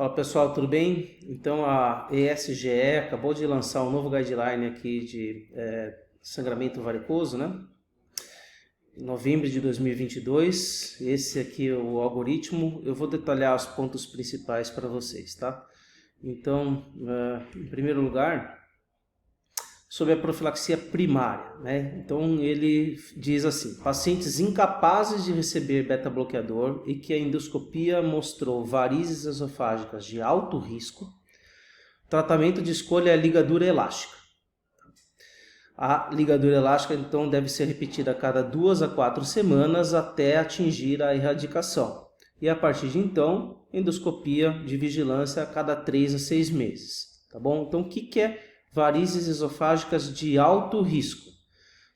Fala pessoal, tudo bem? Então a ESGE acabou de lançar um novo guideline aqui de sangramento varicoso, né? Em novembro de 2022, esse aqui é o algoritmo. Eu vou detalhar os pontos principais para vocês, tá? Então, em primeiro lugar, sobre a profilaxia primária, né? Então ele diz assim: pacientes incapazes de receber beta-bloqueador e que a endoscopia mostrou varizes esofágicas de alto risco, tratamento de escolha é ligadura elástica. A ligadura elástica então deve ser repetida a cada 2 a 4 semanas até atingir a erradicação. E a partir de então, endoscopia de vigilância a cada 3 a 6 meses, tá bom? Então o que é varizes esofágicas de alto risco?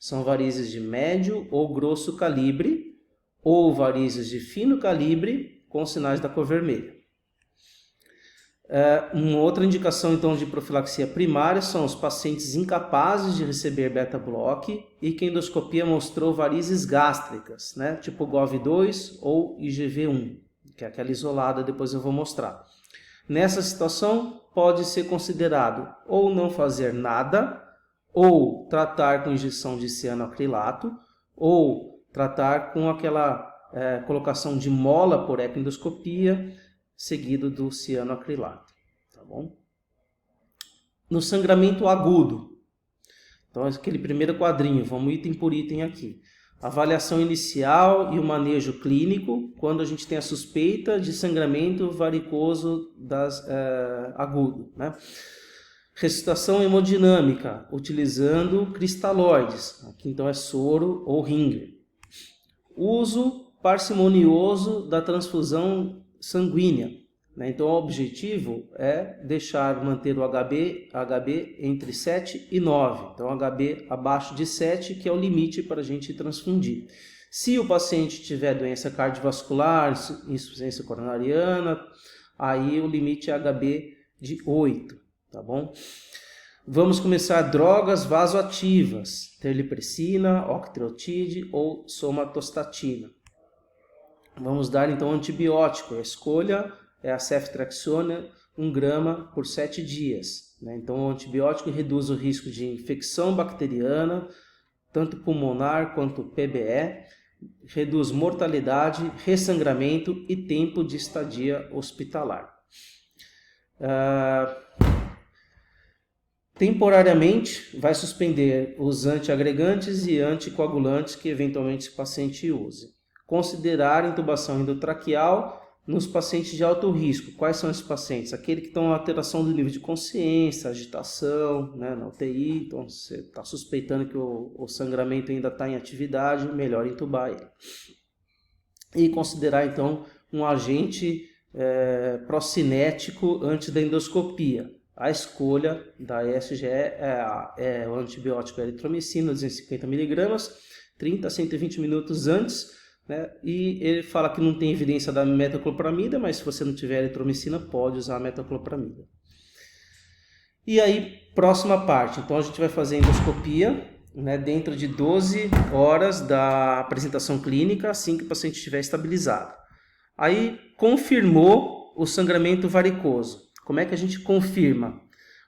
São varizes de médio ou grosso calibre ou varizes de fino calibre com sinais da cor vermelha. Uma outra indicação então de profilaxia primária são os pacientes incapazes de receber beta-bloque e que a endoscopia mostrou varizes gástricas, né? Tipo GOV2 ou IgV1, que é aquela isolada, depois eu vou mostrar. Nessa situação, pode ser considerado ou não fazer nada, ou tratar com injeção de cianoacrilato, ou tratar com aquela colocação de mola por ecoendoscopia, seguido do cianoacrilato, tá bom? No sangramento agudo, então aquele primeiro quadrinho, vamos item por item aqui. Avaliação inicial e o manejo clínico quando a gente tem a suspeita de sangramento varicoso agudo, né? Ressuscitação hemodinâmica, utilizando cristalóides, aqui então é soro ou ringer. Uso parcimonioso da transfusão sanguínea, né? Então o objetivo é manter o HB entre 7 e 9, então HB abaixo de 7, que é o limite para a gente transfundir. Se o paciente tiver doença cardiovascular, insuficiência coronariana, aí o limite é HB de 8, tá bom? Vamos começar drogas vasoativas, terlipressina, octreotide ou somatostatina. Vamos dar então antibiótico, a escolha é a ceftriaxona 1 grama por 7 dias. Né? Então o antibiótico reduz o risco de infecção bacteriana, tanto pulmonar quanto PBE, reduz mortalidade, ressangramento e tempo de estadia hospitalar. Temporariamente vai suspender os antiagregantes e anticoagulantes que eventualmente o paciente use. Considerar intubação endotraqueal nos pacientes de alto risco. Quais são esses pacientes? Aqueles que estão com alteração do nível de consciência, agitação, né, na UTI, então você está suspeitando que o sangramento ainda está em atividade, melhor intubar ele. E considerar então um agente procinético antes da endoscopia. A escolha da ESGE é o antibiótico eritromicina, 250 mg, 30 a 120 minutos antes, né? E ele fala que não tem evidência da metoclopramida, mas se você não tiver eritromicina, pode usar a metoclopramida. E aí, próxima parte. Então a gente vai fazer a endoscopia, né, dentro de 12 horas da apresentação clínica, assim que o paciente estiver estabilizado. Aí, confirmou o sangramento varicoso. Como é que a gente confirma?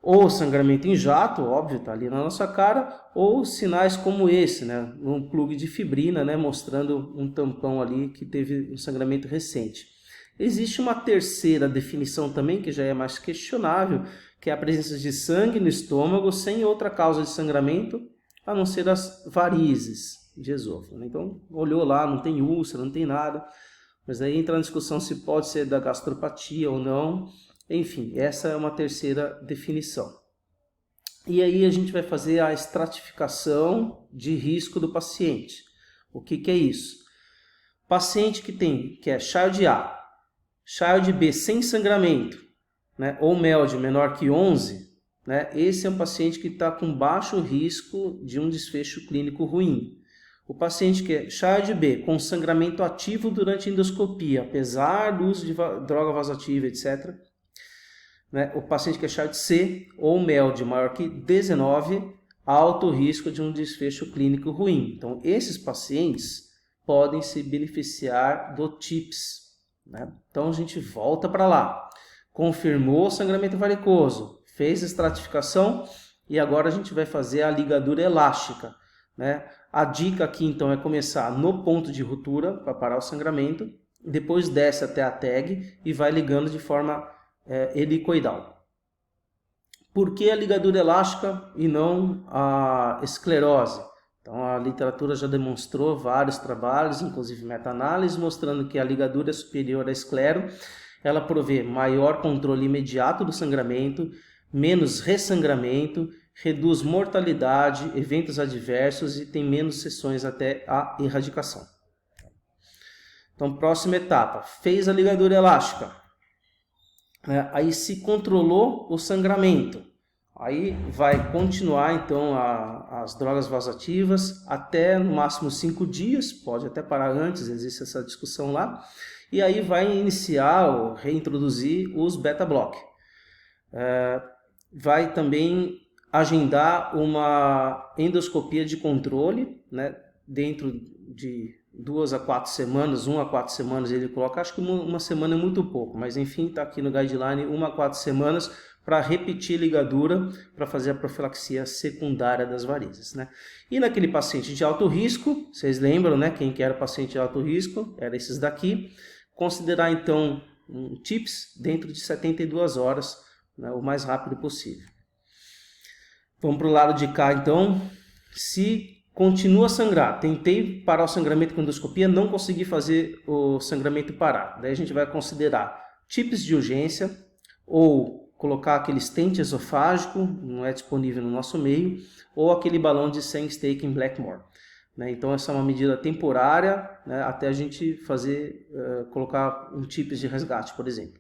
Ou sangramento em jato, óbvio, está ali na nossa cara, ou sinais como esse, né? Um plug de fibrina, né? Mostrando um tampão ali que teve um sangramento recente. Existe uma terceira definição também, que já é mais questionável, que é a presença de sangue no estômago sem outra causa de sangramento, a não ser as varizes de esôfago. Então, olhou lá, não tem úlcera, não tem nada, mas aí entra na discussão se pode ser da gastropatia ou não. Enfim, essa é uma terceira definição. E aí a gente vai fazer a estratificação de risco do paciente. O que é isso? Paciente que é Child A, Child B sem sangramento, né, ou MELD menor que 11, né, esse é um paciente que está com baixo risco de um desfecho clínico ruim. O paciente que é Child B com sangramento ativo durante a endoscopia, apesar do uso de droga vasoativa, etc., né? O paciente que é Child C ou MELD maior que 19, alto risco de um desfecho clínico ruim. Então, esses pacientes podem se beneficiar do TIPS. Né? Então, a gente volta para lá. confirmou o sangramento varicoso, fez a estratificação e agora a gente vai fazer a ligadura elástica, né? A dica aqui então é começar no ponto de ruptura para parar o sangramento, depois desce até a tag e vai ligando de forma helicoidal. Por que a ligadura elástica e não a esclerose? Então a literatura já demonstrou vários trabalhos, inclusive meta-análise, mostrando que a ligadura superior à esclero, ela provê maior controle imediato do sangramento, menos ressangramento, reduz mortalidade, eventos adversos e tem menos sessões até a erradicação. Então, próxima etapa, fez a ligadura elástica. Aí se controlou o sangramento. Aí vai continuar então as drogas vasoativas até no máximo 5 dias, pode até parar antes, existe essa discussão lá. E aí vai iniciar ou reintroduzir os beta-block. Vai também agendar uma endoscopia de controle, né, dentro de 2 a 4 semanas, 1 a 4 semanas ele coloca, acho que uma semana é muito pouco, mas enfim, está aqui no guideline 1 a 4 semanas para repetir ligadura, para fazer a profilaxia secundária das varizes, né? E naquele paciente de alto risco, vocês lembram, né, quem que era paciente de alto risco? Era esses daqui. Considerar então um TIPS dentro de 72 horas, né, o mais rápido possível. Vamos para o lado de cá então. Se continua a sangrar, tentei parar o sangramento com endoscopia, não consegui fazer o sangramento parar. Daí a gente vai considerar TIPS de urgência ou colocar aquele stent esofágico, não é disponível no nosso meio, ou aquele balão de Sangstake em Blackmore. Então essa é uma medida temporária, né, até a gente fazer, colocar um TIPS de resgate, por exemplo.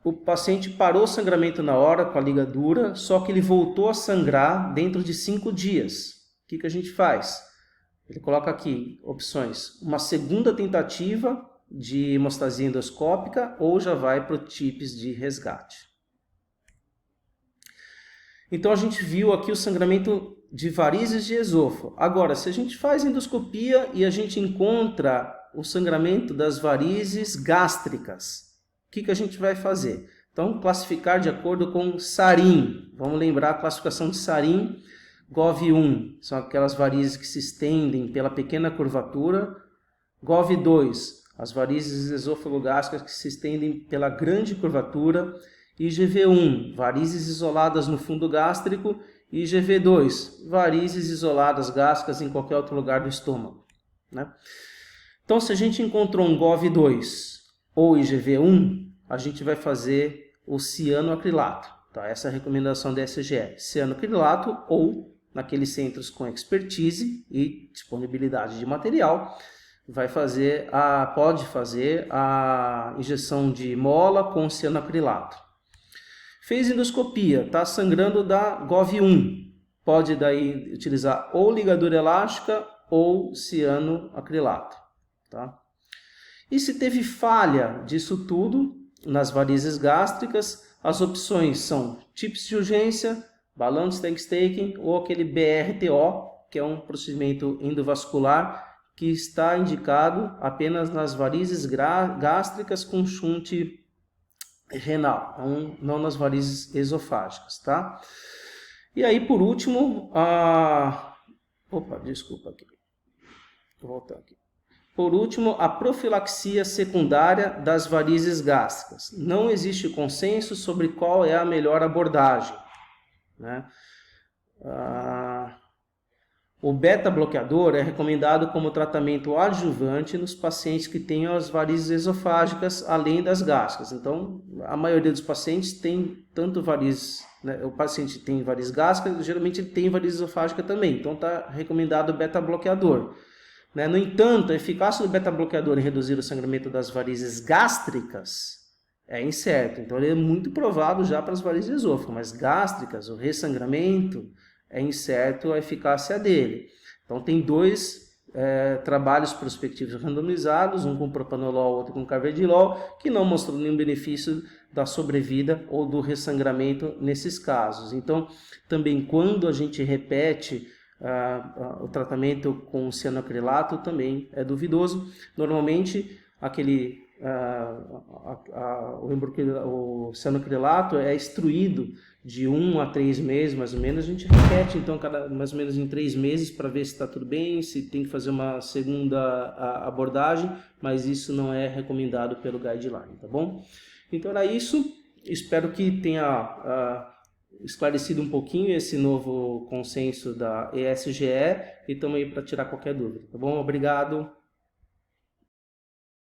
O paciente parou o sangramento na hora com a ligadura, só que ele voltou a sangrar dentro de 5 dias. O que a gente faz? Ele coloca aqui opções, uma segunda tentativa de hemostasia endoscópica ou já vai para o TIPS de resgate. Então a gente viu aqui o sangramento de varizes de esôfago. Agora, se a gente faz endoscopia e a gente encontra o sangramento das varizes gástricas, o que a gente vai fazer? Então, classificar de acordo com Sarin. Vamos lembrar a classificação de Sarin, GOV1, são aquelas varizes que se estendem pela pequena curvatura. GOV2, as varizes esôfago-gástricas que se estendem pela grande curvatura. IgV1, varizes isoladas no fundo gástrico. E IgV2, varizes isoladas gástricas em qualquer outro lugar do estômago, né? Então, se a gente encontrou um GOV2 ou IgV1, a gente vai fazer o cianoacrilato. Tá? Essa é a recomendação da SGE. Cianoacrilato ou, naqueles centros com expertise e disponibilidade de material, pode fazer a injeção de mola com cianoacrilato. Fez endoscopia, está sangrando da GOV1. Pode daí utilizar ou ligadura elástica ou cianoacrilato. Tá? E se teve falha disso tudo, nas varizes gástricas, as opções são TIPS de urgência, balão de Sangstaking ou aquele BRTO, que é um procedimento endovascular que está indicado apenas nas varizes gástricas com shunt renal, não nas varizes esofágicas, tá? E aí, por último, Por último, a profilaxia secundária das varizes gástricas. Não existe consenso sobre qual é a melhor abordagem, né? O beta-bloqueador é recomendado como tratamento adjuvante nos pacientes que têm as varizes esofágicas além das gástricas. Então, a maioria dos pacientes tem tanto varizes, né? O paciente tem varizes gástricas, geralmente ele tem varizes esofágica também. Então, está recomendado o beta-bloqueador. No entanto, a eficácia do beta-bloqueador em reduzir o sangramento das varizes gástricas é incerto. Então, ele é muito provado já para as varizes esôfagas, mas gástricas, o ressangramento, é incerto a eficácia dele. Então, tem 2 trabalhos prospectivos randomizados, um com propanolol, outro com carvedilol, que não mostrou nenhum benefício da sobrevida ou do ressangramento nesses casos. Então, também quando a gente repete o tratamento com cianoacrilato, também é duvidoso. Normalmente, aquele o cianocrilato é extruído de 1 a 3 meses, mais ou menos, a gente repete então mais ou menos em 3 meses para ver se está tudo bem, se tem que fazer uma segunda abordagem, mas isso não é recomendado pelo guideline, tá bom? Então era isso, espero que tenha esclarecido um pouquinho esse novo consenso da ESGE e estamos aí para tirar qualquer dúvida, tá bom? Obrigado.